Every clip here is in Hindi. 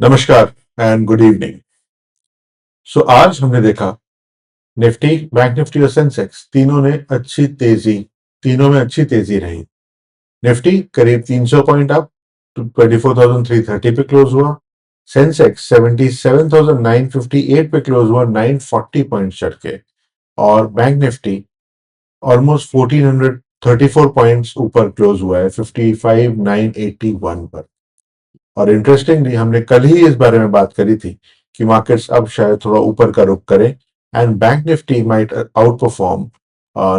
नमस्कार एंड गुड इवनिंग। सो आज हमने देखा निफ्टी, बैंक निफ्टी और सेंसेक्स तीनों में अच्छी तेजी रही। निफ्टी करीब 300 पॉइंट अप, 24,330 पे क्लोज हुआ। सेंसेक्स 77,958 पे क्लोज हुआ, 940 पॉइंट चढ़ के। और बैंक निफ्टी ऑलमोस्ट 1434 पॉइंट्स ऊपर क्लोज हुआ है, 55,981 पर। और इंटरेस्टिंगली हमने कल ही इस बारे में बात करी थी कि मार्केट्स अब शायद थोड़ा ऊपर का रुख करें and bank Nifty might out perform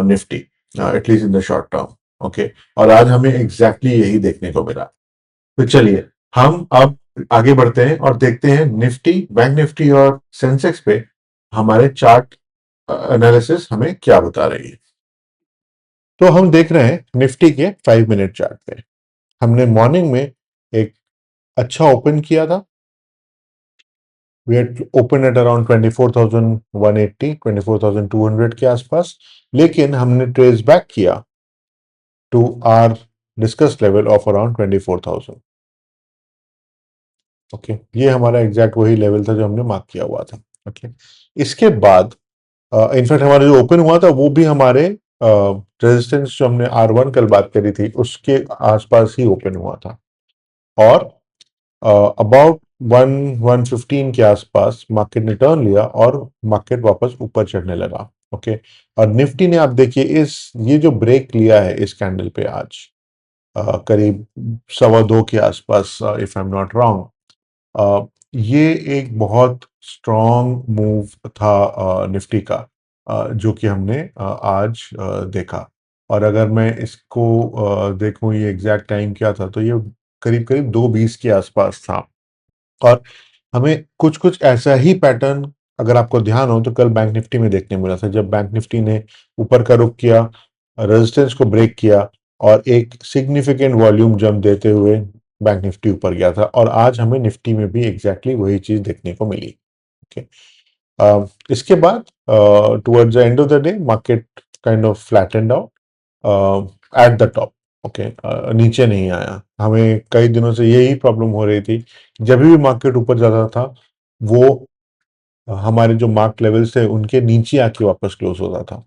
Nifty, at least in the short term. Okay, और आज हमें एग्जैक्टली यही देखने को मिला। तो चलिए हम अब आगे बढ़ते हैं और देखते हैं निफ्टी, बैंक निफ्टी और सेंसेक्स पे हमारे चार्ट एनालिसिस हमें क्या बता रही है। तो हम देख रहे हैं निफ्टी के 5 मिनट चार्ट पे। हमने मॉर्निंग में एक अच्छा ओपन किया था। We had opened at around 24,180, 24,200 के आसपास, लेकिन हमने ट्रेस बैक किया to our discuss level of around 24,000। Okay, ये हमारा एग्जैक्ट वही लेवल था जो हमने मार्क किया हुआ था। ओके, इसके बाद इनफैक्ट हमारा जो ओपन हुआ था वो भी हमारे रेजिस्टेंस जो हमने R1 कल बात करी थी उसके आसपास ही ओपन हुआ था। और अबाउट 115 के आसपास मार्केट ने टर्न लिया और मार्केट वापस ऊपर चढ़ने लगा। ओके, और निफ्टी ने आप देखिए ये जो ब्रेक लिया है इस कैंडल पे आज करीब 2:15 के आसपास, if I am not wrong, ये एक बहुत स्ट्रॉन्ग मूव था निफ्टी का, जो कि हमने आज देखा। और अगर मैं इसको देखूं ये एग्जैक्ट टाइम क्या था, तो ये करीब करीब 2:20 के आसपास था। और हमें कुछ कुछ ऐसा ही पैटर्न, अगर आपको ध्यान हो तो कल बैंक निफ्टी में देखने मिला था, जब बैंक निफ्टी ने ऊपर का रुख किया, रेजिस्टेंस को ब्रेक किया और एक सिग्निफिकेंट वॉल्यूम जंप देते हुए बैंक निफ्टी ऊपर गया था। और आज हमें निफ्टी में भी एग्जैक्टली वही चीज देखने को मिली। ओके, इसके बाद towards the end of the day market kind of flattened out at the top. Okay, नीचे नहीं आया। हमें कई दिनों से यही प्रॉब्लम हो रही थी, जब भी मार्केट ऊपर जाता था वो हमारे जो मार्क लेवल्स थे उनके नीचे आके वापस क्लोज होता था।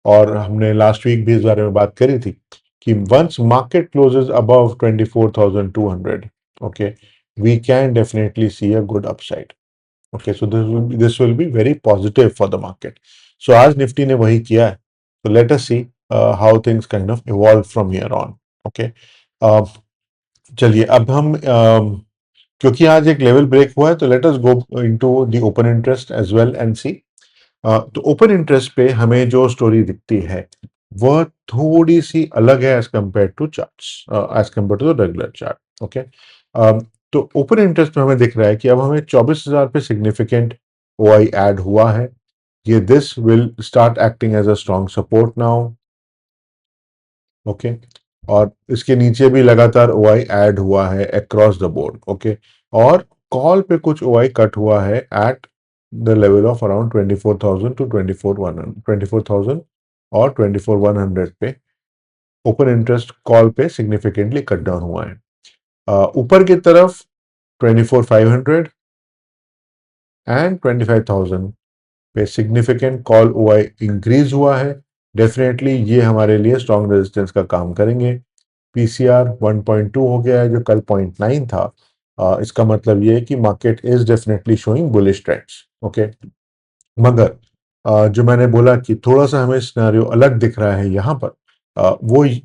और हमने लास्ट वीक भी इस बारे में बात करी थी कि once market closes above 24,200, okay, we can definitely see a good upside. Okay, so this will be very positive for the market. सो आज निफ्टी ने वही किया है। तो let us see how things kind of evolve from here on. Okay, चलिए अब हम क्योंकि आज एक लेवल ब्रेक हुआ है तो let us go into the open interest as well and see. तो ओपन इंटरेस्ट पे हमें जो स्टोरी दिखती है वह थोड़ी सी अलग है as compare to charts, as compare to the regular chart. Okay, तो ओपन इंटरेस्ट में हमें दिख रहा है कि अब हमें 24,000 पे सिग्निफिकेंट ओआई ऐड हुआ है। ये this will start acting as a strong support now. Okay, और इसके नीचे भी लगातार ओआई ऐड हुआ है अक्रॉस द बोर्ड। ओके, और कॉल पे कुछ ओआई कट हुआ है at the level of around 24,000 to 24,000 और 24,100 पे ओपन इंटरेस्ट कॉल पे सिग्निफिकेंटली कट डाउन हुआ है। ऊपर की तरफ 24,500 एंड 25,000 पे सिग्निफिकेंट कॉल ओआई इंक्रीज हुआ है। डेफिनेटली ये हमारे लिए स्ट्रॉन्ग रेजिस्टेंस का काम करेंगे। पीसीआर 1.2 हो गया है जो कल 0.9 था। इसका मतलब ये है कि market is definitely showing bullish trends. Okay, मगर जो मैंने बोला कि थोड़ा सा हमें सिनेरियो अलग दिख रहा है यहाँ पर,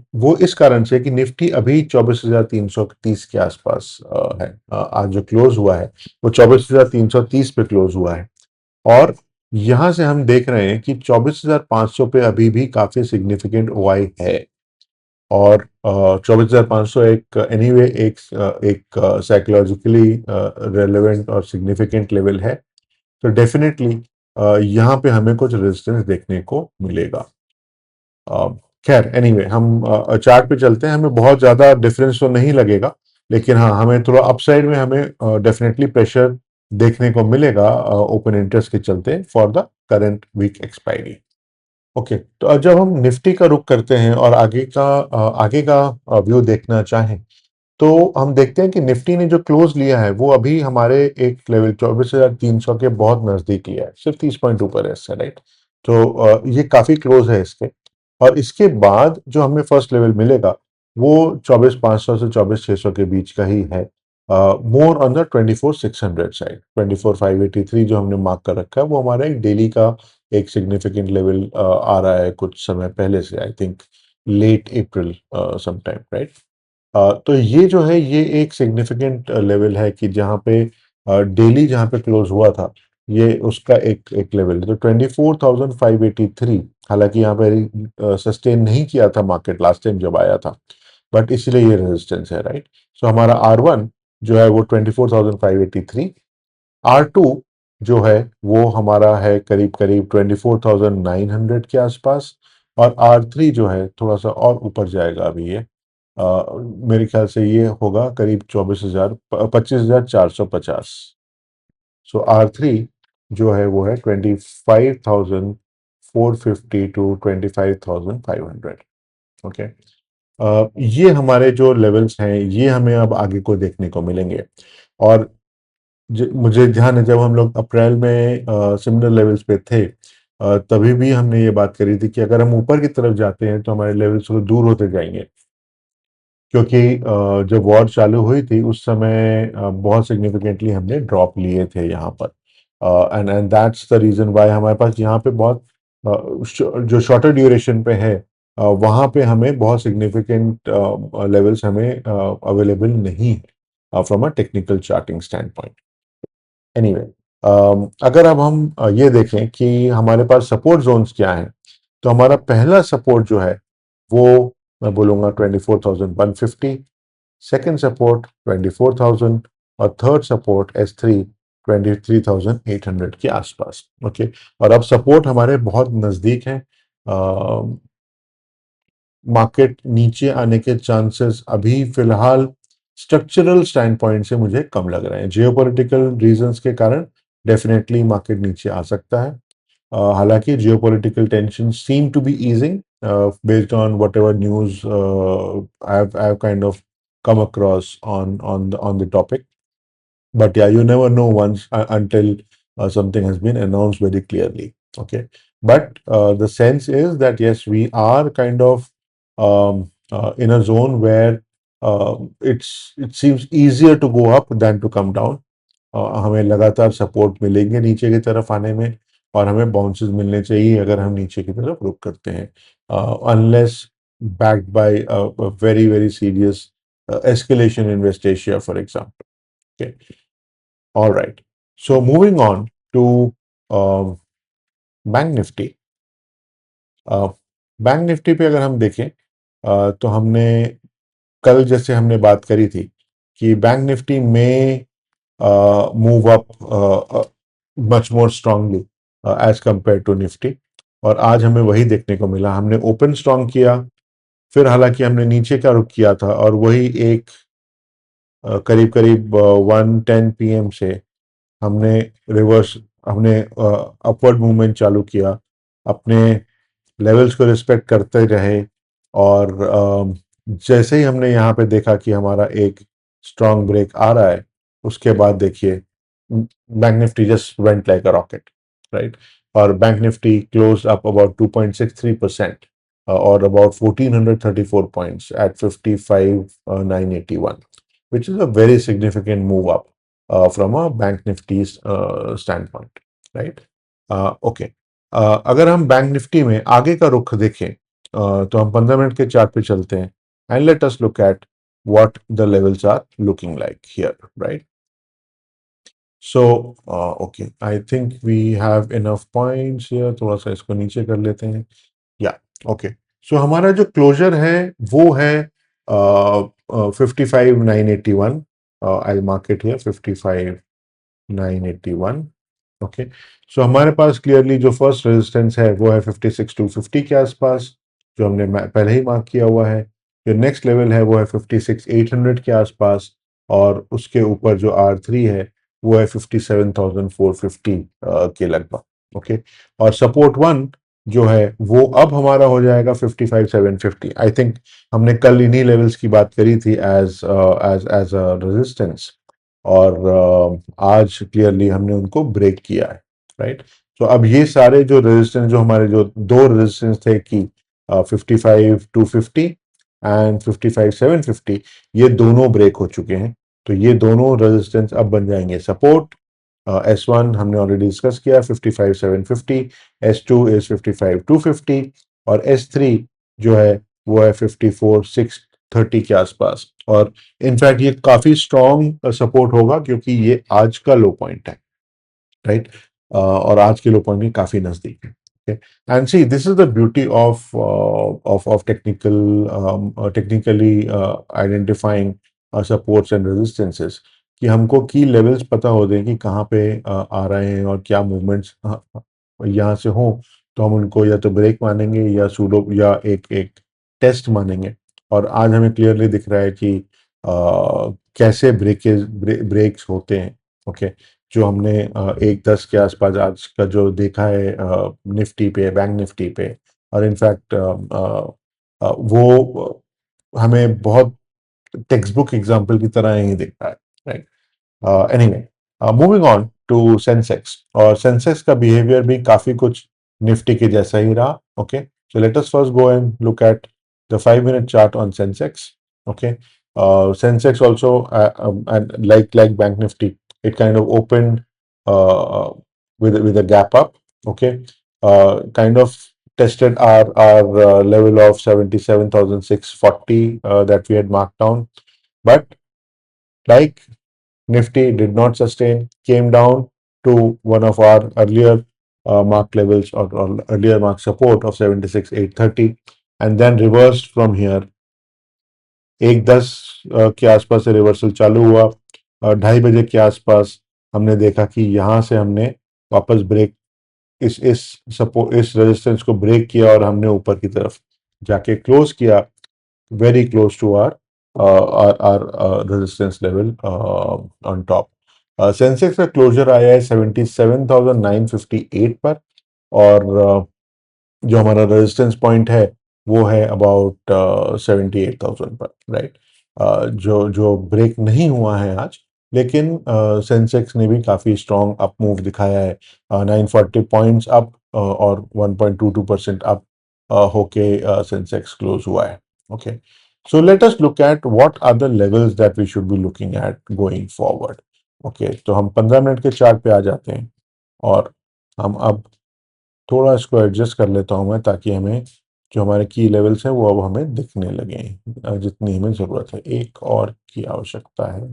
वो इस कारण से कि निफ्टी अभी 24,330 के आसपास है। आज जो क्लोज हुआ है वो 24,330 पे क्लोज हुआ है। और यहां से हम देख रहे हैं कि 24,500 पे अभी भी काफी सिग्निफिकेंट ओआई है। और 24,500 एक एनीवे एक साइकोलॉजिकली रेलेवेंट और सिग्निफिकेंट लेवल है। तो डेफिनेटली यहाँ पे हमें कुछ रेजिस्टेंस देखने को मिलेगा। अ, खैर एनीवे हम चार्ट पे चलते हैं। हमें बहुत ज्यादा डिफरेंस तो नहीं लगेगा, लेकिन हाँ हमें थोड़ा अपसाइड में हमें डेफिनेटली प्रेशर देखने को मिलेगा ओपन इंटरेस्ट के चलते for the current week expiry. Okay, तो जब हम निफ्टी का रुख करते हैं और आगे का व्यू देखना चाहें तो हम देखते हैं कि निफ्टी ने जो क्लोज लिया है वो अभी हमारे एक लेवल 24,300 के बहुत नजदीक लिया है, सिर्फ 30 पॉइंट ऊपर है इससे, राइट। तो ये काफी क्लोज है इसके। और इसके बाद जो हमें फर्स्ट लेवल मिलेगा वो 24,500 से 24,600 के बीच का ही है, मोर ऑन द 24,600 साइड। 24,583 जो हमने मार्क कर रखा है वो हमारा एक डेली का एक सिग्निफिकेंट लेवल आ रहा है कुछ समय पहले से, I think late April sometime, right. तो ये जो है ये एक सिग्निफिकेंट लेवल है कि जहाँ पे डेली जहाँ पे क्लोज हुआ था ये उसका एक एक लेवल है। तो 24,583, हालांकि यहाँ पे सस्टेन नहीं किया था मार्केट लास्ट टाइम जब आया था, बट इसीलिए ये रेजिस्टेंस है, राइट। सो हमारा R1 जो है वो 24,583, R2 जो है वो हमारा है करीब करीब 24,900 के आसपास, और R3 जो है थोड़ा सा और ऊपर जाएगा अभी ये, मेरे ख्याल से ये होगा करीब 25,450। सो R3 जो है वो है 25,450 टू 25,500। ओके। ये हमारे जो लेवल्स हैं ये हमें अब आगे को देखने को मिलेंगे। और मुझे ध्यान है जब हम लोग अप्रैल में सिमिलर लेवल्स पे थे, तभी भी हमने ये बात करी थी कि अगर हम ऊपर की तरफ जाते हैं तो हमारे लेवल्स तो दूर होते जाएंगे, क्योंकि जब वॉर चालू हुई थी उस समय बहुत सिग्निफिकेंटली हमने ड्रॉप लिए थे यहाँ पर, and and that's the reason why हमारे पास यहाँ पे बहुत जो शॉर्टर ड्यूरेशन पे है वहाँ पे हमें बहुत सिग्निफिकेंट लेवल्स हमें अवेलेबल नहीं है from a technical charting stand point. Anyway, अगर अब हम ये देखें कि हमारे पास सपोर्ट जोन्स क्या हैं, तो हमारा पहला सपोर्ट जो है वो मैं बोलूँगा 24,150, सेकंड सपोर्ट 24,000, और थर्ड सपोर्ट S3 23,800 के आसपास। ओके। और अब सपोर्ट हमारे बहुत नज़दीक हैं। मार्केट नीचे आने के चांसेस अभी फिलहाल स्ट्रक्चरल स्टैंड पॉइंट से मुझे कम लग रहे हैं। जियोपॉलिटिकल रीजंस के कारण डेफिनेटली मार्केट नीचे आ सकता है। हालांकि geopolitical tension seem to be easing based on whatever news I've kind of come across on the topic. But yeah, you never know once until something has been announced very clearly. Okay. But the sense is that yes, we are kind of in a zone where it seems easier to go up than to come down. हमें लगातार सपोर्ट मिलेंगे नीचे की तरफ आने में, और हमें बाउंसेस मिलने चाहिए अगर हम नीचे की तरफ रुक करते हैं, unless backed by a very very serious escalation in West Asia, for example. Okay. All right. So moving on to um, bank Nifty. Bank Nifty पे अगर हम देखें तो हमने कल जैसे हमने बात करी थी कि बैंक निफ्टी में move up much more strongly as compare to Nifty, और आज हमें वही देखने को मिला। हमने ओपन स्ट्रांग किया, फिर हालांकि हमने नीचे का रुख किया था, और वही एक करीब करीब 1:10 PM से हमने रिवर्स हमने अपवर्ड मूवमेंट चालू किया, अपने लेवल्स को रिस्पेक्ट करते रहे। और जैसे ही हमने यहाँ पे देखा कि हमारा एक स्ट्रांग ब्रेक आ रहा है, उसके बाद देखिए bank Nifty just went like a rocket, right. और bank Nifty close up about 2.63% और about 1434 points at 55,981, which is a very significant move up from a bank Nifty's standpoint, right? Okay. अगर हम बैंक निफ्टी में आगे का रुख देखें तो हम 15 मिनट के चार्ट पे चलते हैं, and let us look at what the levels are looking like here, right. So okay, I think we have enough points here. थोड़ा सा इसको नीचे कर लेते हैं, या ओके। सो हमारा जो क्लोजर है वो है 55,981। आई मार्केट हियर 55,981। ओके। सो हमारे पास क्लियरली जो फर्स्ट रेजिस्टेंस है वो है 56,250 के आसपास, जो हमने पहले ही मार्क किया हुआ है। जो नेक्स्ट लेवल है वो है 56,800 के आसपास, और उसके ऊपर जो R3 है वो है 57,450 के लगभग। ओके। और सपोर्ट वन जो है वो अब हमारा हो जाएगा 55,750। आई थिंक हमने कल इन्हीं लेवल्स की बात करी थी as as as a resistance, और आज क्लियरली हमने उनको ब्रेक किया है, राइट। तो अब ये सारे जो रेजिस्टेंस, जो हमारे जो दो रेजिस्टेंस थे कि 55,250 एंड 55,750, ये दोनों ब्रेक हो चुके हैं। तो ये दोनों रेजिस्टेंस अब बन जाएंगे सपोर्ट। S1 हमने ऑलरेडी डिस्कस किया 55,750, S2 इज 55,250, और S3 जो है वो है 54,630 के आसपास। और इनफैक्ट ये काफी स्ट्रॉन्ग सपोर्ट होगा क्योंकि ये आज का लो पॉइंट है, राइट। और आज के लो पॉइंट के काफी नजदीक है। And see, this is the beauty of technically identifying supports and resistances, कि हमको की लेवल्स पता होते हैं कि कहाँ पे आ रहे हैं और क्या मूवमेंट्स यहाँ से हो, तो हम उनको या तो ब्रेक मानेंगे या सूडो या एक एक टेस्ट मानेंगे। और आज हमें क्लियरली दिख रहा है कि कैसे ब्रेक्स होते हैं। ओके, जो हमने 1.10 के आसपास आज का जो देखा है निफ्टी पे, बैंक निफ्टी पे, और इनफैक्ट वो हमें बहुत टेक्स्ट बुक एग्जाम्पल की तरह ही दिख रहा है, right. Anyway, moving on to Sensex, और सेंसेक्स का बिहेवियर भी काफी कुछ निफ्टी के जैसा ही रहा। Okay, so let us first go and look at the 5 minute chart on Sensex. Okay, Sensex also like bank nifty, it kind of opened with a gap up. Okay, kind of tested our level of 77,640 that we had marked down, but like Nifty did not sustain, came down to one of our earlier mark levels, or earlier mark support of 76,830, and then reversed from here. 1:10 के आसपास से रिवर्सल चालू हुआ, 2:30 बजे के आसपास हमने देखा कि यहाँ से हमने वापस ब्रेक, इस सपोर्ट, इस रेजिस्टेंस को ब्रेक किया, और हमने ऊपर की तरफ जाके क्लोज किया very close to our resistance level on top. Sensex का क्लोजर आया है 77,958 पर, और जो हमारा रेजिस्टेंस पॉइंट है वो है अबाउट 78,000 पर, राइट। जो जो ब्रेक नहीं हुआ है आज, लेकिन सेंसेक्स ने भी काफ़ी स्ट्रॉन्ग अप मूव दिखाया है। 940 पॉइंट्स अप और 1.22% अप होके सेंसेक्स क्लोज हुआ है। Okay, so let us look at what are the levels that we should be looking at going forward. Okay, तो हम 15 मिनट के चार्ट पे आ जाते हैं, और हम अब थोड़ा इसको एडजस्ट कर लेता हूं मैं, ताकि हमें जो हमारे की लेवल्स हैं वो अब हमें दिखने लगे, जितनी हमें ज़रूरत है। एक और की आवश्यकता है,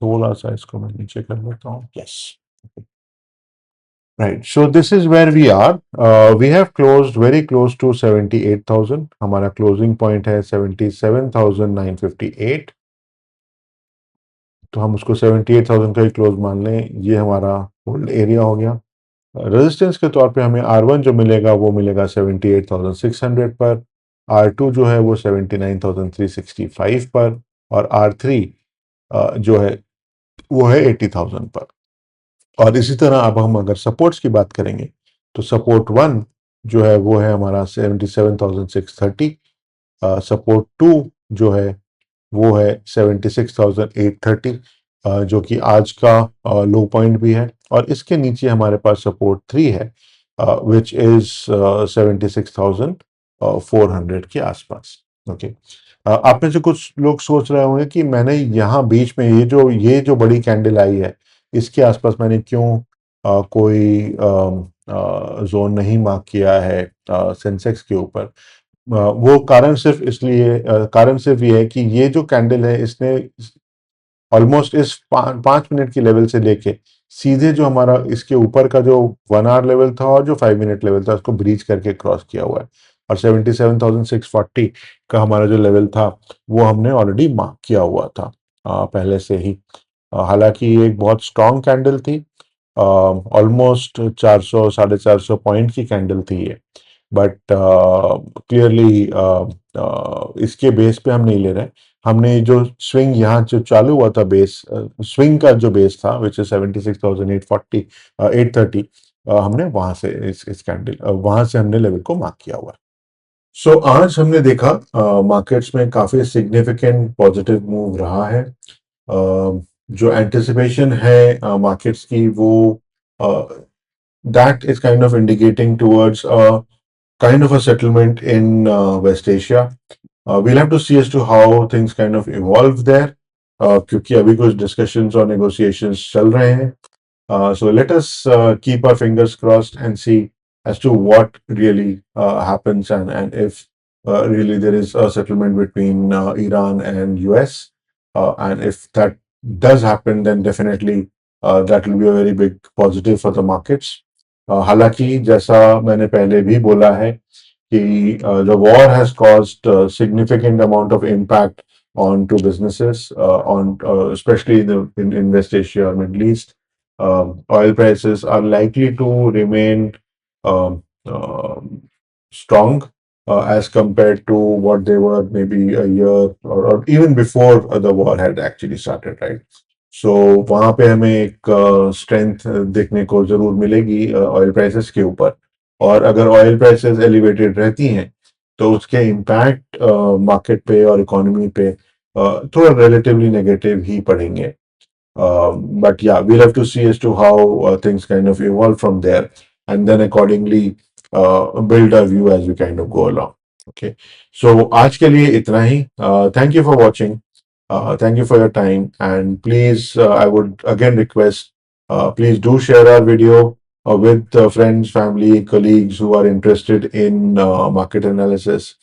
थोड़ा सा इसको मैं नीचे कर लेता हूँ। Yes, right. So this is where we are, we have closed very close to 78,000। हमारा क्लोजिंग पॉइंट है 77,958, तो हम उसको 78,000 का ही क्लोज मान लें। ये हमारा होल्ड एरिया हो गया। रेजिस्टेंस के तौर पे हमें R1 जो मिलेगा वो मिलेगा 78,600 पर, R2 जो है वो 79,365 पर, और R3 जो है वो है 80,000 पर। और इसी तरह अब हम अगर सपोर्ट्स की बात करेंगे, तो सपोर्ट 1 जो है वो है हमारा 77,630, सपोर्ट 2 जो है वो है 76,830, जो कि आज का लो पॉइंट भी है। और इसके नीचे हमारे पास सपोर्ट 3 है, विच इज 76,400 के आसपास। ओके, आप में से कुछ लोग सोच रहे होंगे कि मैंने यहाँ बीच में ये जो बड़ी कैंडल आई है, इसके आसपास मैंने क्यों कोई जोन नहीं मार्क किया है सेंसेक्स के ऊपर। वो कारण सिर्फ ये है कि ये जो कैंडल है, इसने ऑलमोस्ट इस 5 मिनट की लेवल से लेके सीधे जो हमारा इसके ऊपर का जो 1 आवर लेवल था और जो 5 मिनट लेवल था, उसको ब्रीच करके क्रॉस किया हुआ है। और 77,640 का हमारा जो लेवल था वो हमने ऑलरेडी मार्क किया हुआ था पहले से ही। हालांकि ये एक बहुत स्ट्रॉन्ग कैंडल थी, ऑलमोस्ट 400 450 पॉइंट की कैंडल थी ये, बट क्लियरली इसके बेस पे हम नहीं ले रहे। हमने जो स्विंग यहाँ जो चालू हुआ था, बेस स्विंग का जो बेस था, विच इज 76,840 830, हमने वहां से इस कैंडल वहां से हमने लेवल को मार्क किया हुआ है। सो आज हमने देखा मार्केट्स में काफी सिग्निफिकेंट पॉजिटिव मूव रहा है। जो एंटिसिपेशन है मार्केट्स की वो that is kind of indicating towards kind of a settlement in West Asia. We'll have to see as to how things kind of evolve there, क्योंकि अभी कुछ discussions और negotiations चल रहे हैं. So let us keep our fingers crossed and see as to what really happens, and if really there is a settlement between Iran and US. And if that does happen, then definitely that will be a very big positive for the markets. हालांकि जैसा मैंने पहले भी बोला है कि the war has caused a significant amount of impact on to businesses, on especially in West Asia or Middle East. Oil prices are likely to remain um, um, strong as compared to what they were maybe a year, or even before the war had actually started, right? सो वहां पे हमें एक स्ट्रेंथ देखने को जरूर मिलेगी ऑयल प्राइसेस के ऊपर। और अगर ऑयल प्राइसेस एलिवेटेड रहती हैं तो उसके इम्पैक्ट मार्केट पे और इकोनॉमी पे थोड़ा रिलेटिवली नेगेटिव ही पड़ेंगे। But yeah, we'll have to see as to how things kind of evolve from there, and then accordingly build our view as we kind of go along. Okay, so आज के लिए इतना ही. Thank you for watching. Thank you for your time, and please, I would again request, please do share our video with friends, family, colleagues who are interested in market analysis.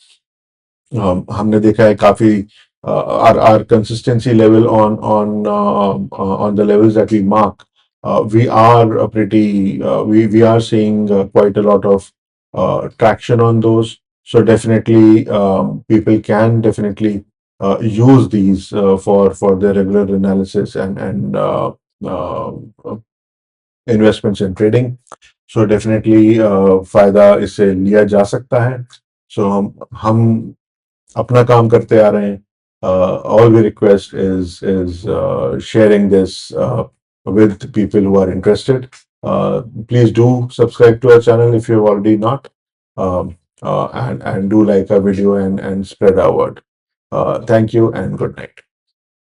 हमने देखा है काफी our consistency level on the levels that we mark. We are we are seeing quite a lot of traction on those. So definitely, people can definitely use these for their regular analysis and uh, investments and trading. So definitely फायदा इससे लिया जा सकता है. So हम अपना काम करते आ रहे हैं. All we request is sharing this with people who are interested. Please do subscribe to our channel if you have already not, and do like our video and spread our word. Thank you and good night.